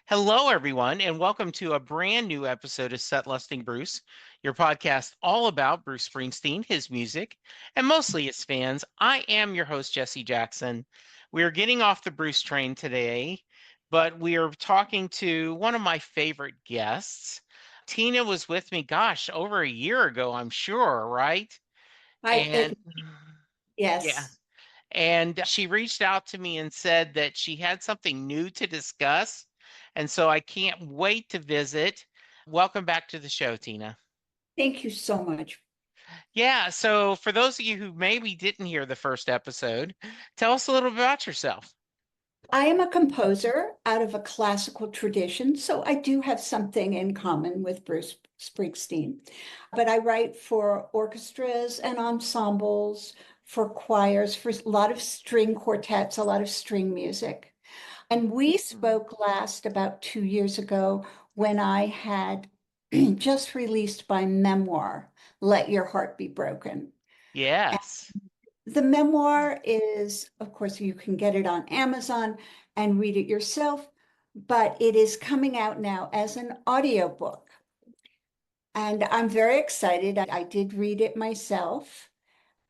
Hello, everyone, and welcome to a brand new episode of Set Lusting Bruce, your podcast all about Bruce Springsteen, his music, and mostly his fans. I am your host, Jesse Jackson. We are getting off the Bruce train today, but we are talking to one of my favorite guests. Tina was with me, gosh, over a year ago, I'm sure, right? I And it yeah, yes. and she reached out to me and said that she had something new to discuss. And so I can't wait to visit. Welcome back to the show, Tina. Thank you so much. Yeah. So for those of you who maybe didn't hear the first episode, tell us a little bit about yourself. I am a composer out of a classical tradition, so I do have something in common with Bruce Springsteen. But I write for orchestras and ensembles, for choirs, for a lot of string quartets, a lot of string music. And we spoke last about 2 years ago when I had just released my memoir, Let Your Heart Be Broken. Yes. The memoir is, of course, you can get it on Amazon and read it yourself, but it is coming out now as an audiobook. And I'm very excited. I did read it myself.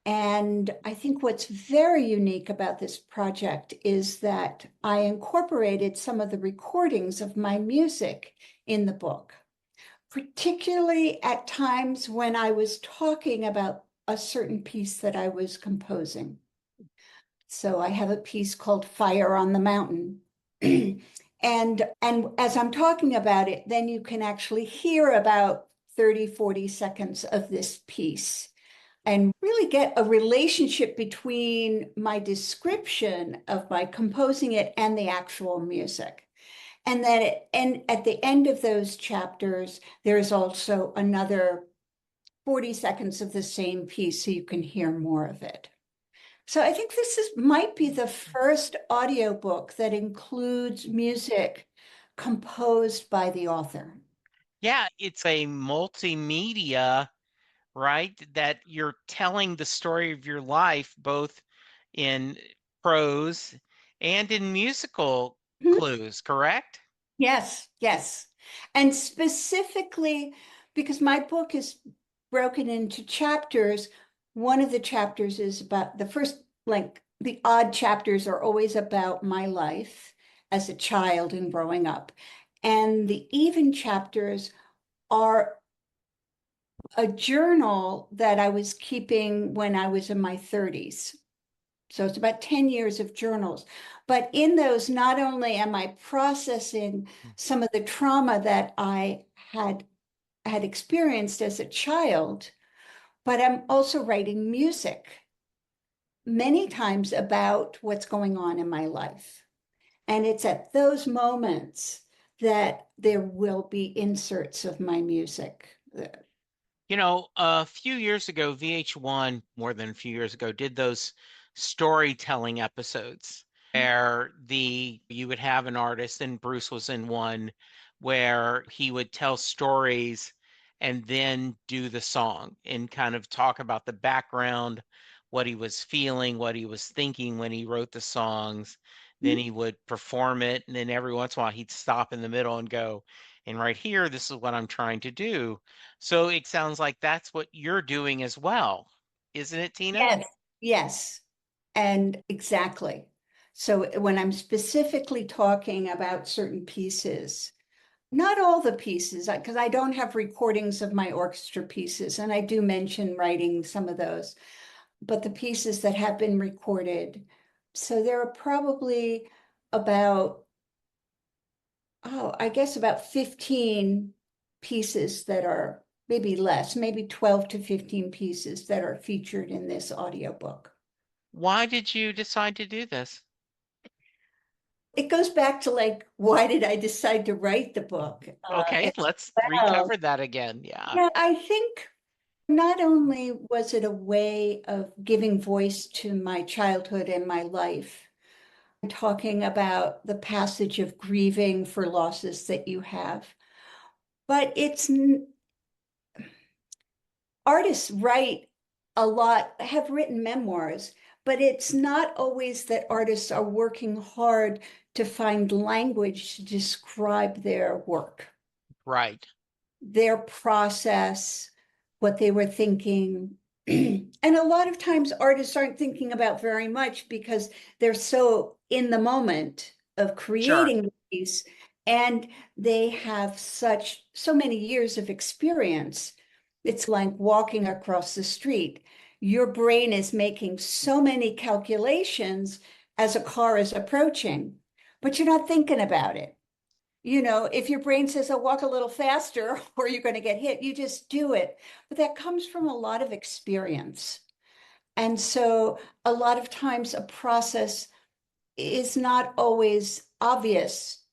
And I think what's very unique about this project is that I incorporated some of the recordings of my music in the book, particularly at times when I was talking about a certain piece that I was composing. So I have a piece called Fire on the Mountain. And as I'm talking about it, then you can actually hear about 30, 40 seconds of this piece and really get a relationship between my description of my composing it and the actual music. And at the end of those chapters, there's also another 40 seconds of the same piece so you can hear more of it. So I think this might be the first audiobook that includes music composed by the author. Yeah, it's a multimedia, right? That you're telling the story of your life, both in prose and in musical Mhm. clues, correct? Yes, yes. And specifically, because my book is broken into chapters, one of the chapters is about the first, like the odd chapters are always about my life as a child and growing up. And the even chapters are a journal that I was keeping when I was in my 30s. So it's about 10 years of journals. But in those, not only am I processing some of the trauma that I had experienced as a child, but I'm also writing music many times about what's going on in my life. And it's at those moments that there will be inserts of my music. You know, a few years ago, VH1, more than a few years ago, did those storytelling episodes where you would have an artist, and Bruce was in one, where he would tell stories and then do the song and kind of talk about the background, what he was feeling, what he was thinking when he wrote the songs. Then he would perform it, and then every once in a while he'd stop in the middle and go, and right here, this is what I'm trying to do. So it sounds like that's what you're doing as well, isn't it, Tina? Yes, yes, and exactly. So when I'm specifically talking about certain pieces, not all the pieces, because I don't have recordings of my orchestra pieces, and I do mention writing some of those, but the pieces that have been recorded. So there are probably about, oh, I guess about 15 pieces that are maybe less, maybe 12 to 15 pieces that are featured in this audiobook. Why did you decide to do this? It goes back to like, why did I decide to write the book Okay, as let's well? recover that again. Yeah. Yeah, I think not only was it a way of giving voice to my childhood and my life, talking about the passage of grieving for losses that you have, but artists write a lot, have written memoirs, but it's not always that artists are working hard to find language to describe their work, Right. their process, what they were thinking. And a lot of times artists aren't thinking about very much because they're so in the moment of Sure. creating the piece, and they have so many years of experience. It's like walking across the street. Your brain is making so many calculations as a car is approaching, but you're not thinking about it. If your brain says, "Oh, walk a little faster," or you're going to get hit, you just do it. But that comes from a lot of experience. And so a lot of times a process is not always obvious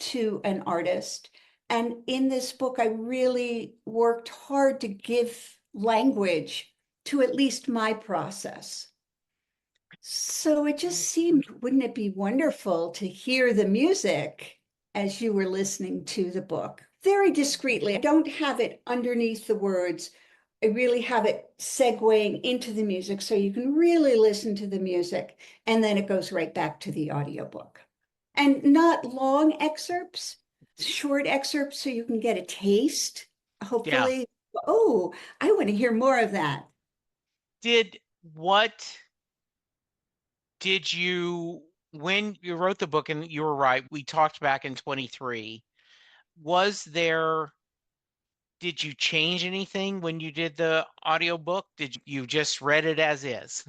to an artist. And in this book, I really worked hard to give language to at least my process. So it just seemed, wouldn't it be wonderful to hear the music as you were listening to the book? Very discreetly. I don't have it underneath the words. I really have it segueing into the music so you can really listen to the music, and then it goes right back to the audiobook. And not long excerpts, short excerpts so you can get a taste. Yeah. Hopefully, oh, I want to hear more of that. Did what did you when you wrote the book, and you were right, we talked back in 23, was there did you change anything when you did the audiobook? Did you just read it as is?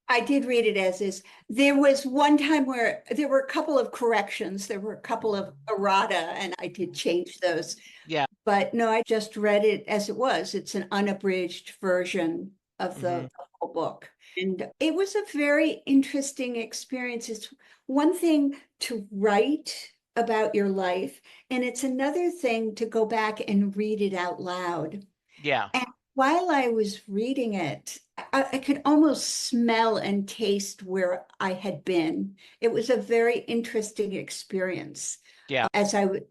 I did read it as is. There was one time where there were a couple of corrections. There were a couple of errata, and I did change those. Yeah. But no, I just read it as it was. It's an unabridged version of Hmm. the whole book. And it was a very interesting experience. It's one thing to write about your life, and it's another thing to go back and read it out loud. Yeah. And while I was reading it, I could almost smell and taste where I had been. It was a very interesting experience. Yeah. As I would,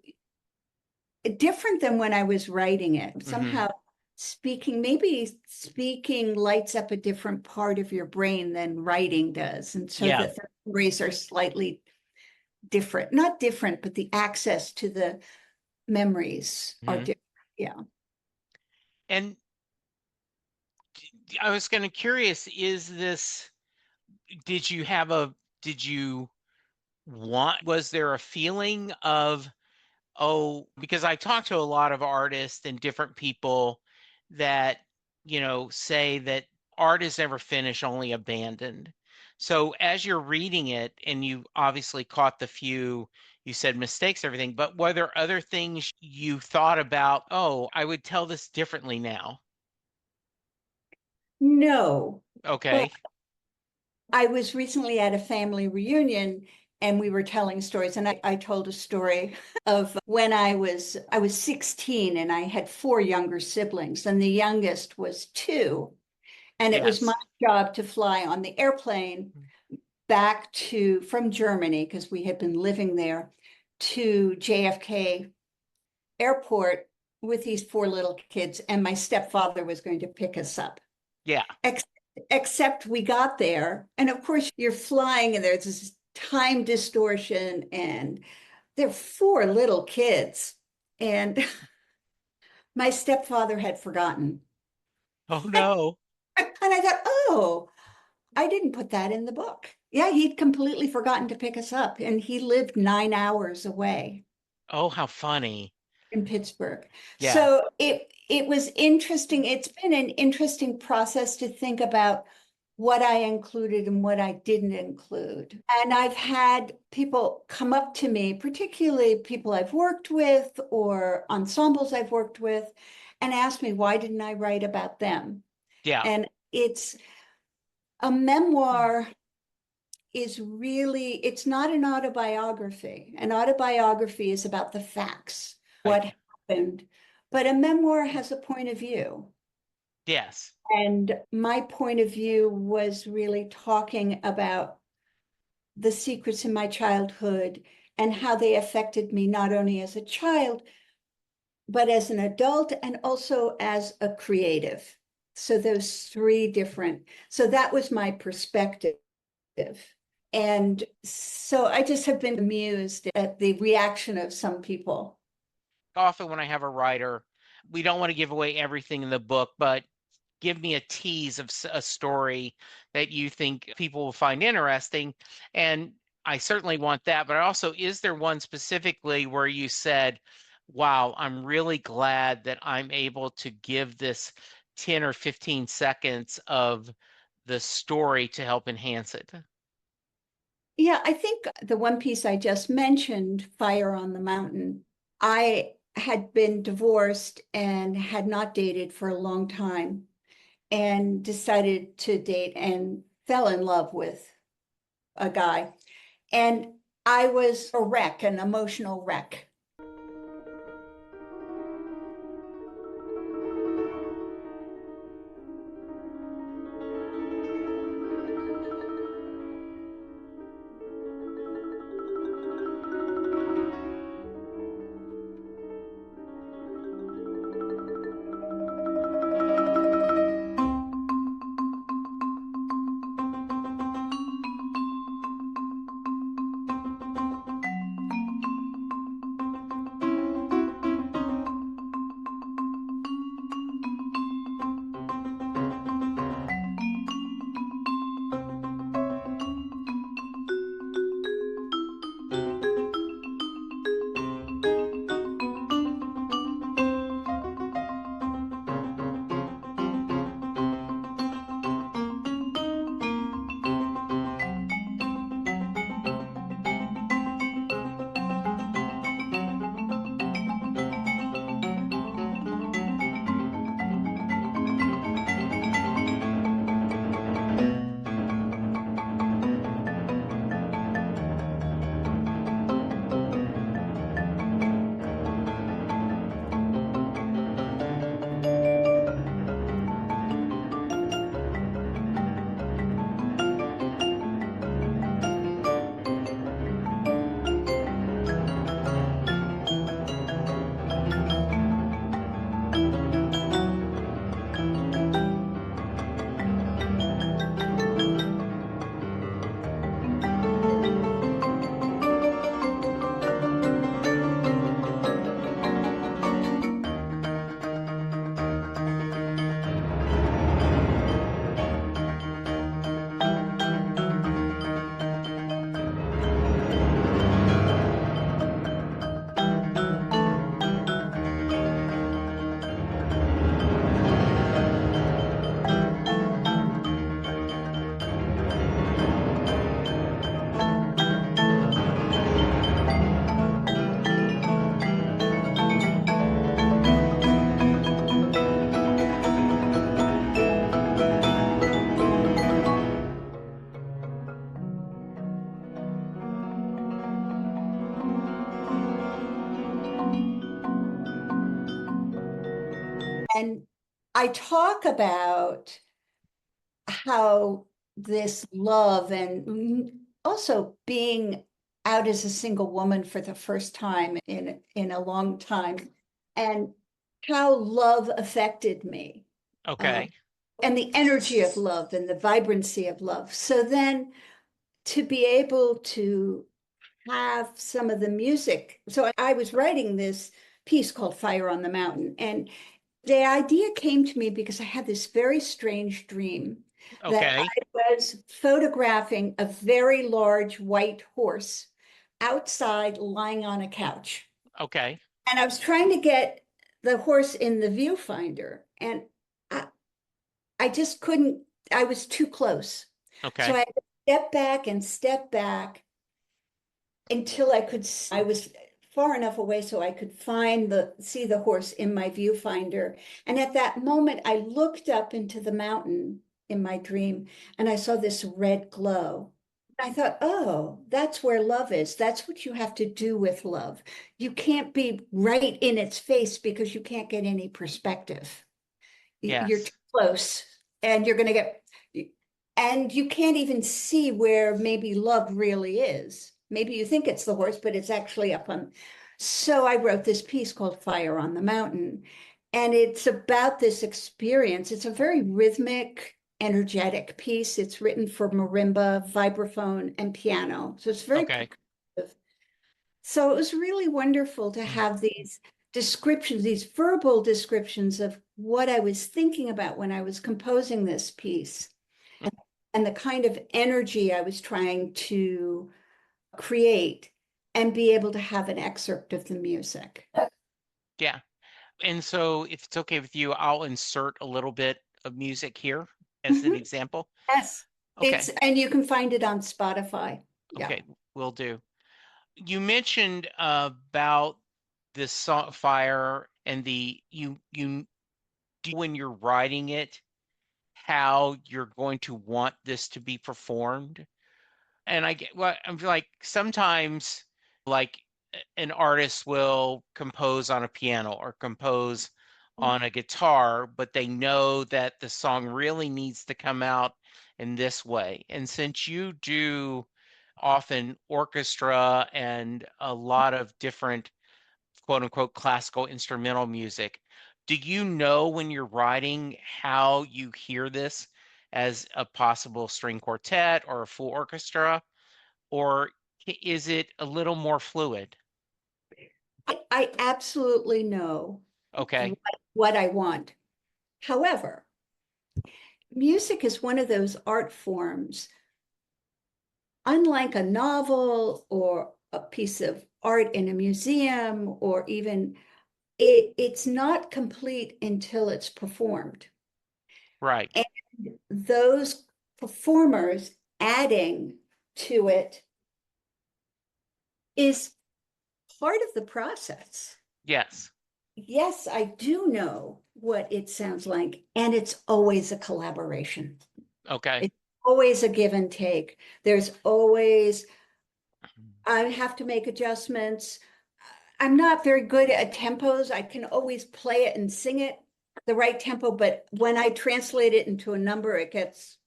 different than when I was writing it. Hmm. Somehow maybe speaking lights up a different part of your brain than writing does. And so Yeah. the memories are slightly different, not different, but the access to the memories are Hmm. different. Yeah. And I was kind of curious, did you have a, did you was there a feeling of, oh, because I talk to a lot of artists and different people that, say that art is never finished, only abandoned. So as you're reading it, and you obviously caught the few, you said mistakes, everything, but were there other things you thought about, oh, I would tell this differently now? No, but Okay. I was recently at a family reunion and we were telling stories, and I told a story of when I was 16 and I had four younger siblings, and the youngest was two. And it was my Yes. job to fly on the airplane back from Germany, because we had been living there, to JFK airport with these four little kids, and my stepfather was going to pick us up. Yeah. Ex- Except we got there, and of course you're flying, and there's this time distortion, and they're four little kids, and my stepfather had forgotten. Oh no. And I thought, oh, I didn't put that in the book. Yeah, he'd completely forgotten to pick us up, and he lived 9 hours away Oh, how funny. in Pittsburgh. Yeah. So it was interesting. It's been an interesting process to think about what I included and what I didn't include. And I've had people come up to me, particularly people I've worked with or ensembles I've worked with, and ask me, why didn't I write about them? Yeah. And it's a memoir it's not an autobiography. An autobiography is about the facts, Right. what happened, but a memoir has a point of view. Yes. And my point of view was really talking about the secrets in my childhood and how they affected me, not only as a child, but as an adult and also as a creative. So those three different, so that was my perspective. And so I just have been amused at the reaction of some people. Often when I have a writer, we don't want to give away everything in the book, but give me a tease of a story that you think people will find interesting. And I certainly want that, but also, is there one specifically where you said, wow, I'm really glad that I'm able to give this 10 or 15 seconds of the story to help enhance it? Yeah, I think the one piece I just mentioned, Fire on the Mountain, I had been divorced and had not dated for a long time and decided to date and fell in love with a guy. And I was a wreck, an emotional wreck. And I talk about how this love and also being out as a single woman for the first time in a long time, and how love affected me, uh, Okay. and the energy of love and the vibrancy of love. So then to be able to have some of the music. So I was writing this piece called Fire on the Mountain, and the idea came to me because I had this very strange dream that Okay. I was photographing a very large white horse outside lying on a couch. Okay. And I was trying to get the horse in the viewfinder, and I, I just couldn't, I was too close. So I Okay. had to step back until I was far enough away so I could see the horse in my viewfinder. And at that moment, I looked up into the mountain in my dream and I saw this red glow. I thought, oh, that's where love is. That's what you have to do with love. You can't be right in its face because you can't get any perspective. You're too Yes. close and you're going to get, and you can't even see where maybe love really is. Maybe you think it's the horse, but it's actually up on. So I wrote this piece called Fire on the Mountain, and it's about this experience. It's a very rhythmic energetic piece. It's written for marimba, vibraphone, and piano. So it's very Okay. percussive. So it was really wonderful to Mm. have these descriptions, these verbal descriptions of what I was thinking about when I was composing this piece and the kind of energy I was trying to create and be able to have an excerpt of the music. Yeah. And so if it's okay with you, I'll insert a little bit of music here as an Mhm. example. Yes. Okay. And you can find it on Spotify. Yeah. Okay. Will do. You mentioned about this song fire and you do when you're writing it, how you're going to want this to be performed. And I get what I'm like sometimes like an artist will compose on a piano or compose on a guitar, but they know that the song really needs to come out in this way. And since you do often orchestra and a lot of different quote unquote classical instrumental music, do you know when you're writing how you hear this as a possible string quartet or a full orchestra? Or is it a little more fluid? I absolutely know Okay. what I want. However, music is one of those art forms, unlike a novel or a piece of art in a museum, or even it's not complete until it's performed. Right. And those performers adding to it is part of the process. Yes. Yes, I do know what it sounds like, and it's always a collaboration. Okay. It's always a give and take. There's always, I have to make adjustments. I'm not very good at tempos. I can always play it and sing it the right tempo, but when I translate it into a number, it gets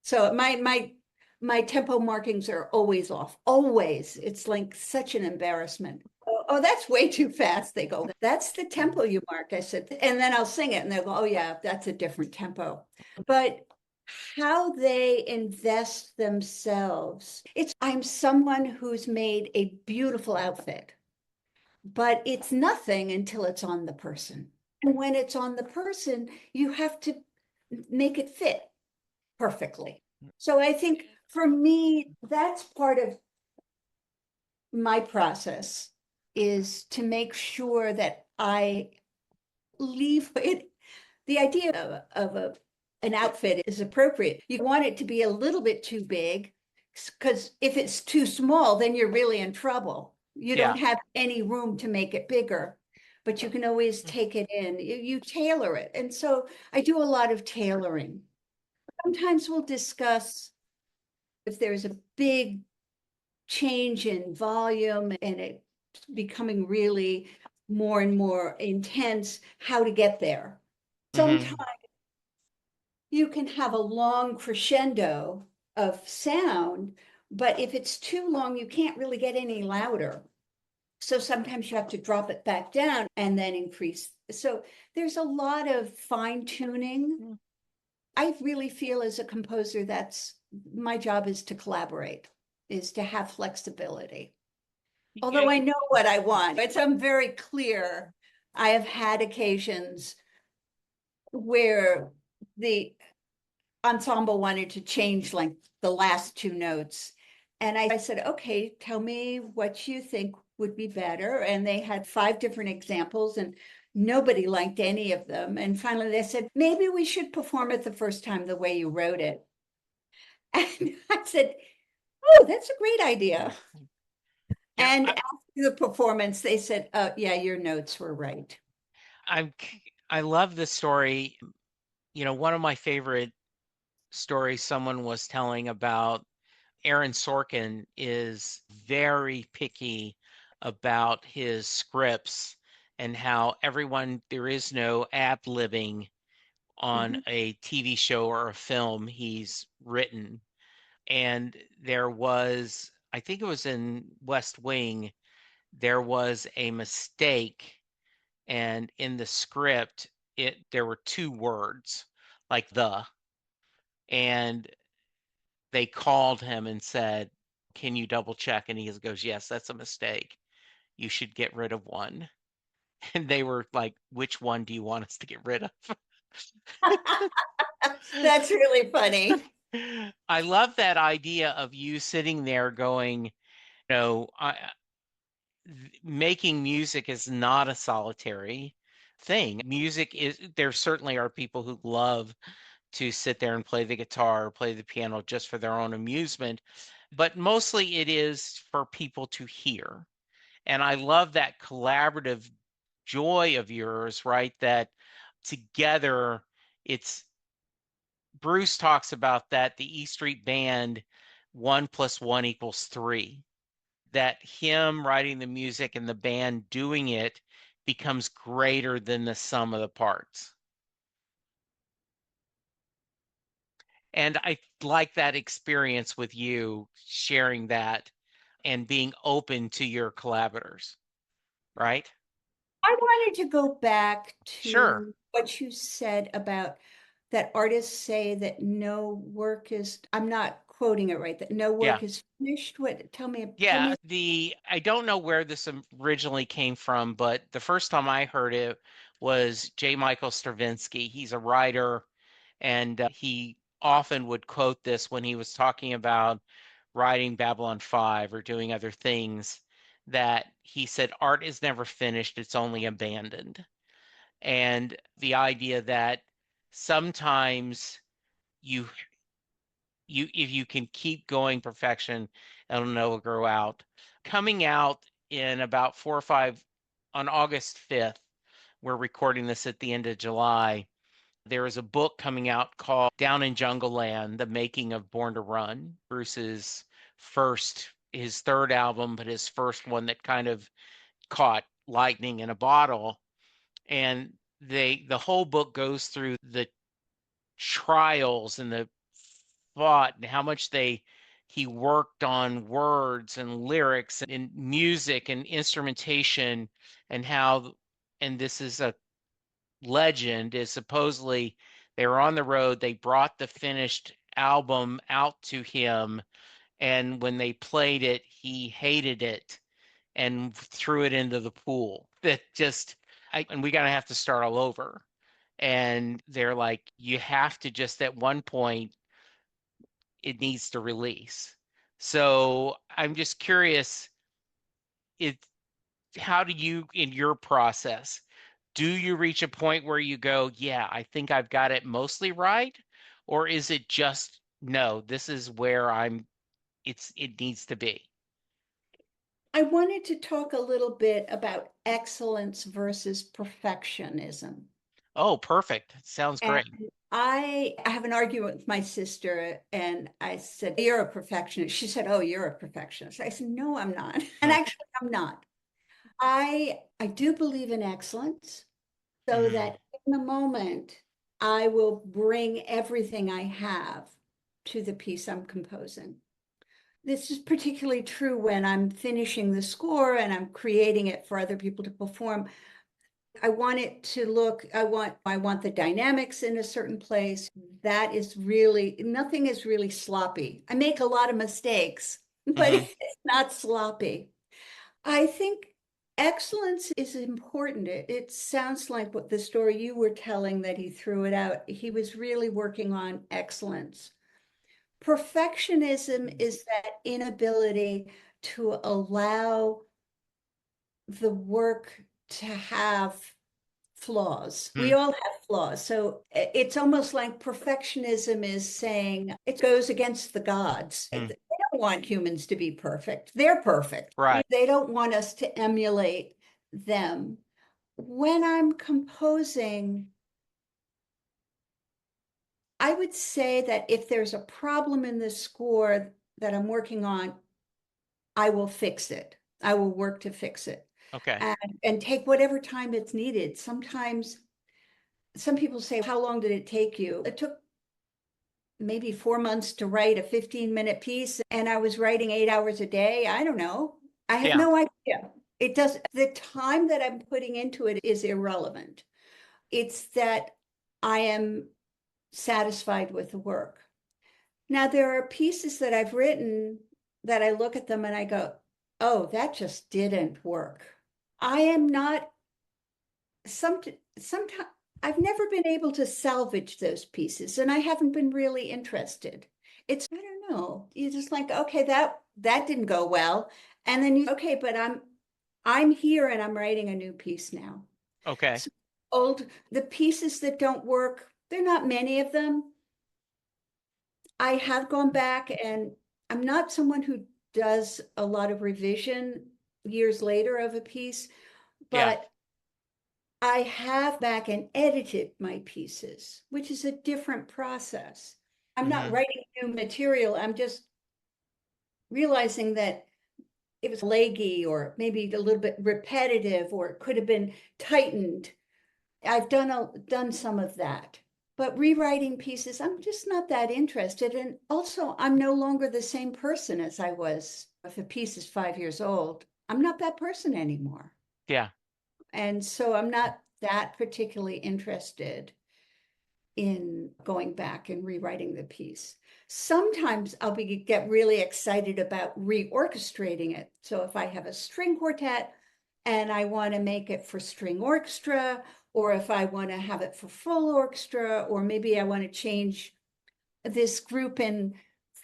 so my tempo markings are always off. Always. It's like such an embarrassment. Oh, that's way too fast. They go, that's the tempo you mark. I said, and then I'll sing it and they'll go, oh yeah, that's a different tempo. But how they invest themselves. I'm someone who's made a beautiful outfit, but it's nothing until it's on the person. And when it's on the person, you have to make it fit perfectly. So I think for me, that's part of my process is to make sure that I leave it. The idea of an outfit is appropriate. You want it to be a little bit too big because if it's too small, then you're really in trouble. You Yeah. don't have any room to make it bigger, but you can always take it in. You tailor it. And so I do a lot of tailoring. Sometimes we'll discuss if there's a big change in volume and it becoming really more and more intense, how to get there. Sometimes Hmm. you can have a long crescendo of sound, but if it's too long, you can't really get any louder. So sometimes you have to drop it back down and then increase. So there's a lot of fine tuning. I really feel as a composer, that's my job is to collaborate, is to have flexibility. Although I know what I want, it's I'm very clear. I have had occasions where the ensemble wanted to change like the last two notes. And I said, okay, tell me what you think would be better. And they had five different examples and nobody liked any of them. And finally they said, maybe we should perform it the first time the way you wrote it. And I said, oh, that's a great idea. Yeah. And after the performance, they said, yeah, your notes were right. I'm I love this story. One of my favorite stories someone was telling about Aaron Sorkin is very picky about his scripts and how there is no ad-libbing on Mhm. a TV show or a film he's written. And there was, I think it was in West Wing, there was a mistake, and in the script, there were two words, like the. And they called him and said, "Can you double check?" And he goes, "Yes, that's a mistake. You should get rid of one." And they were like, "Which one do you want us to get rid of?" That's really funny. I love that idea of you sitting there going, making music is not a solitary thing. Music is, there certainly are people who love to sit there and play the guitar or play the piano just for their own amusement, but mostly it is for people to hear. And I love that collaborative joy of yours, right? That together it's, Bruce talks about that the E Street Band, 1 + 1 = 3, that him writing the music and the band doing it becomes greater than the sum of the parts. And I like that experience with you sharing that and being open to your collaborators, right? I wanted to go back Sure. to what you said about that artists say that no work is, I'm not quoting it right, that no Yeah. work is finished. What, tell Yeah, me. I don't know where this originally came from, but the first time I heard it was J. Michael Stravinsky. He's a writer, and he often would quote this when he was talking about writing Babylon 5 or doing other things, that he said, "Art is never finished, it's only abandoned." And the idea that sometimes you if you can keep going, perfection, it'll never grow out. Coming out in about 4 or 5, on August 5th, we're recording this at the end of July. There is a book coming out called Down in Jungle Land: The Making of Born to Run. Bruce's his third album, but his first one that kind of caught lightning in a bottle. And the whole book goes through the trials and the thought and how much he worked on words and lyrics and music and instrumentation, and how, and this is a legend, is supposedly they were on the road, they brought the finished album out to him, and when they played it he hated it and threw it into the pool. That just, and we gotta have to start all over. And they're like, you have to just, at one point it needs to release. So I'm just curious, it how do you, in your process, do you reach a point where you go, yeah, I think I've got it mostly right? Or is it just, no, this is where it needs to be? I wanted to talk a little bit about excellence versus perfectionism. Oh, perfect. Sounds And great. I have an argument with my sister, and I said, "You're a perfectionist." She said, "Oh, you're a perfectionist." I said, "No, I'm not." And Mm, actually, I'm not. I do believe in excellence, so mhm, that in the moment, I will bring everything I have to the piece I'm composing. This is particularly true when I'm finishing the score and I'm creating it for other people to perform. I want it to look, I want the dynamics in a certain place. That is really, nothing is really sloppy. I make a lot of mistakes, but mhm, it's not sloppy. I think excellence is important. It sounds like what the story you were telling, that he threw it out. He was really working on excellence. Perfectionism is that inability to allow the work to have flaws. We mm, all have flaws. So it's almost like perfectionism is saying it goes against the gods. They mm. don't want humans to be perfect. They're perfect. Right. They don't want us to emulate them. When I'm composing, I would say that if there's a problem in the score that I'm working on, I will fix it. I will work to fix it Okay. and, and take whatever time it's needed. Sometimes some people say, "How long did it take you?" It took maybe 4 months to write a 15-minute piece, and I was writing 8 hours a day. I don't know. I have Yeah. no idea. It does, the time that I'm putting into it is irrelevant. It's that I am satisfied with the work. Now, there are pieces that I've written that I look at them and I go, oh, that just didn't work. I am not, sometimes I've never been able to salvage those pieces and I haven't been really interested. I don't know. You're just like, okay, that didn't go well. And then okay, but I'm here and I'm writing a new piece now. Okay. So the pieces that don't work, there are not many of them. I have gone back and I'm not someone who does a lot of revision years later of a piece, Yeah. but I have back and edited my pieces, which is a different process. I'm not Hmm. writing new material. I'm just realizing that it was leggy or maybe a little bit repetitive or it could have been tightened. I've done some of that. But rewriting pieces, I'm just not that interested. And also, I'm no longer the same person as I was if a piece is 5 years old. I'm not that person anymore. Yeah. And so I'm not that particularly interested in going back and rewriting the piece. Sometimes get really excited about reorchestrating it. So if I have a string quartet and I want to make it for string orchestra, or if I want to have it for full orchestra, or maybe I want to change this group in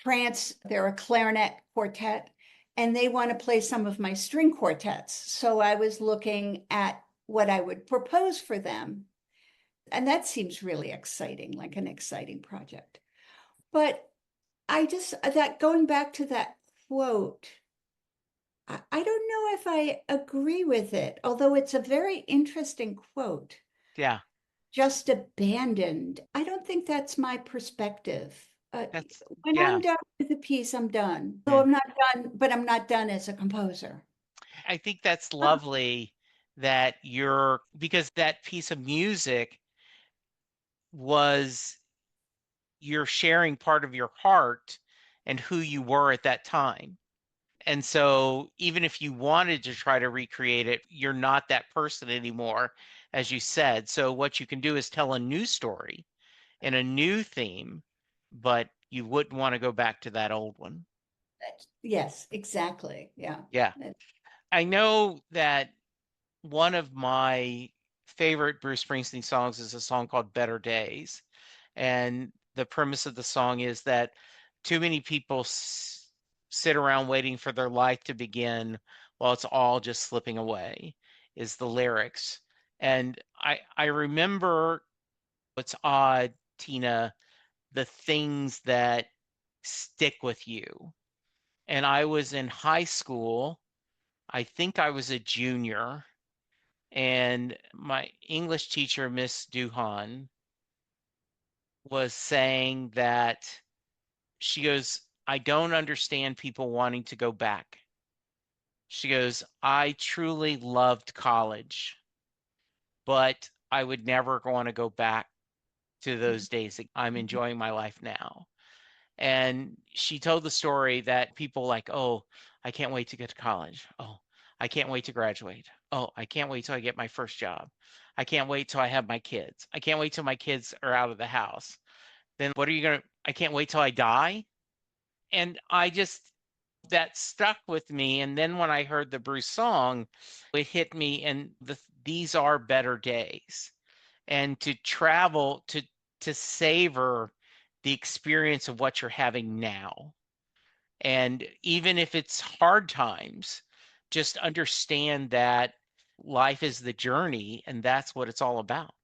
France, they're a clarinet quartet, and they want to play some of my string quartets. So I was looking at what I would propose for them. And that seems really exciting, like an exciting project. But that going back to that quote, I don't know if I agree with it, although it's a very interesting quote. Yeah. Just abandoned. I don't think that's my perspective. That's, When yeah. I'm done with the piece, I'm done. So Mm. I'm not done, but I'm not done as a composer. I think that's Uh, lovely that because that piece of music was you're sharing part of your heart and who you were at that time. And so even if you wanted to try to recreate it, you're not that person anymore, as you said. So what you can do is tell a new story and a new theme, but you wouldn't want to go back to that old one. yes, exactly. Yeah. Yeah. I know that one of my favorite Bruce Springsteen songs is a song called Better Days. And the premise of the song is that too many people sit around waiting for their life to begin while it's all just slipping away, is the lyrics. And I remember what's odd, Tina, the things that stick with you. And I was in high school. I think I was a junior, and my English teacher, Miss Duhan, was saying that she goes, I don't understand people wanting to go back. She goes, I truly loved college, but I would never want to go back to those days. I'm enjoying my life now. And she told the story that people like, oh, I can't wait to get to college. Oh, I can't wait to graduate. Oh, I can't wait till I get my first job. I can't wait till I have my kids. I can't wait till my kids are out of the house. Then what are you going to, I can't wait till I die. And that stuck with me. And then when I heard the Bruce song, it hit me. And these are better days. And to travel, to savor the experience of what you're having now. And even if it's hard times, just understand that life is the journey and that's what it's all about.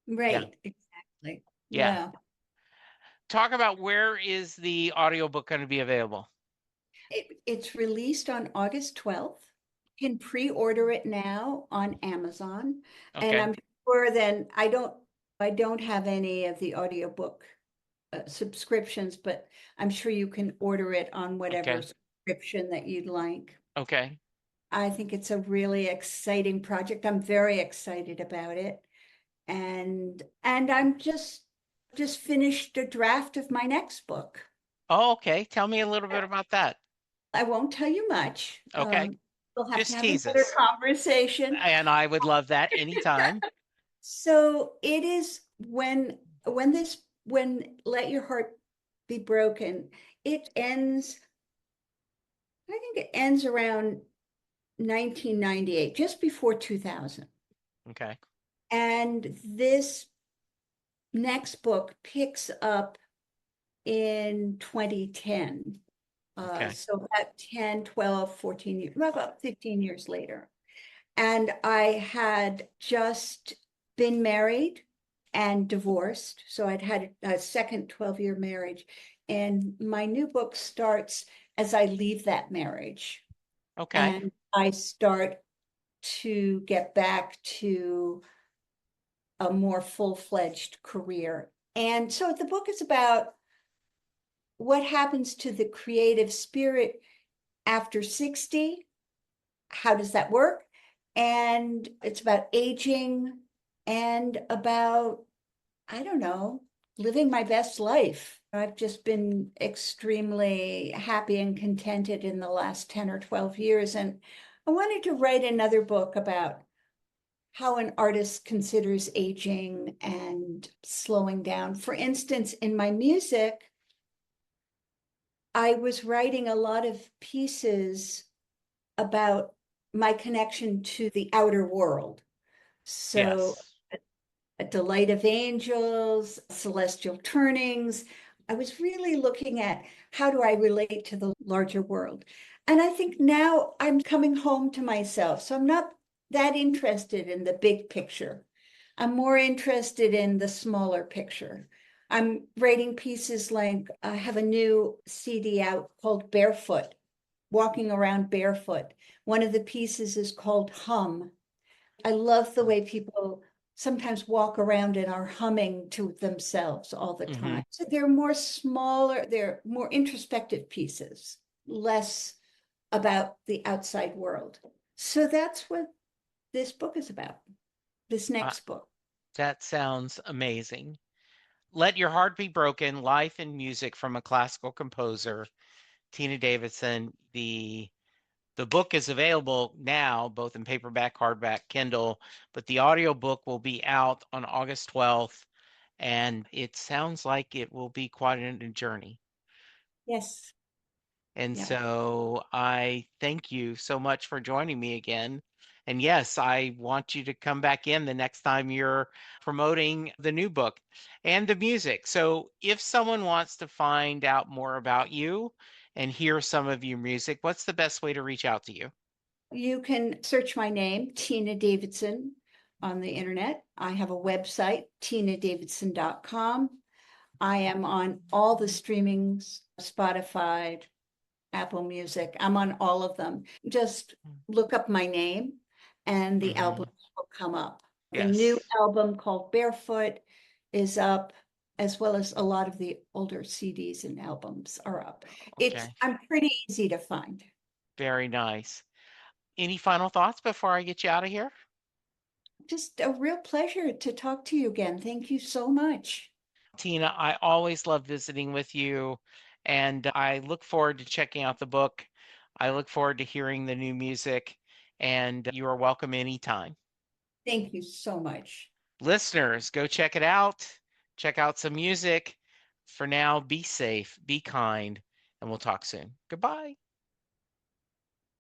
Yeah. Right, exactly. Yeah. Yeah. Talk about where is the audiobook going to be available? It's released on August 12th. You can pre-order it now on Amazon. And Okay. I'm sure then I don't have any of the audiobook subscriptions, but I'm sure you can order it on whatever Okay. subscription that you'd like. Okay. I think it's a really exciting project. I'm very excited about it. And I'm just finished a draft of my next book. Oh, okay. Tell me a little bit about that. I won't tell you much. Okay. We'll have to Just have another teases. conversation. And I would love that anytime. So it is when Let Your Heart Be Broken. It ends, I think it ends around 1998, just before 2000. Okay. And this next book picks up in 2010. Okay. So about 10, 12, 14 years, well, about 15 years later. And I had just been married and divorced. So I'd had a second 12-year marriage. And my new book starts as I leave that marriage. Okay. And I start to get back to a more full-fledged career. And so the book is about what happens to the creative spirit after 60. How does that work? And it's about aging and about, I don't know, living my best life. I've just been extremely happy and contented in the last 10 or 12 years. And I wanted to write another book about how an artist considers aging and slowing down. For instance, in my music, I was writing a lot of pieces about my connection to the outer world. So Yes. A Delight of Angels, Celestial Turnings. I was really looking at how do I relate to the larger world. And I think now I'm coming home to myself. So I'm not that interested in the big picture. I'm more interested in the smaller picture. I'm writing pieces like I have a new CD out called Barefoot, walking around barefoot. One of the pieces is called Hum. I love the way people sometimes walk around and are humming to themselves all the Mm-hmm. time. So they're more smaller, they're more introspective pieces, less about the outside world. So that's what this book is about, this Uh, next book. that sounds amazing. Let Your Heart Be Broken, Life and Music from a Classical Composer, Tina Davidson. The book is available now, both in paperback, hardback, Kindle, but the audiobook will be out on August 12th, and it sounds like it will be quite a journey. Yes. And Yeah. so I thank you so much for joining me again. And yes, I want you to come back in the next time you're promoting the new book and the music. So if someone wants to find out more about you and hear some of your music, what's the best way to reach out to you? You can search my name, Tina Davidson, on the internet. I have a website, tinadavidson.com. I am on all the streamings, Spotify, Apple Music. I'm on all of them. Just look up my name and the Hmm. albums will come up. The new Yes. album called Barefoot is up, as well as a lot of the older CDs and albums are up. Okay. I'm pretty easy to find. Very nice. Any final thoughts before I get you out of here? Just a real pleasure to talk to you again. Thank you so much. Tina, I always love visiting with you, and I look forward to checking out the book. I look forward to hearing the new music, and you are welcome anytime. Thank you so much. Listeners, go check it out. Check out some music. For now, be safe, be kind, and we'll talk soon. Goodbye.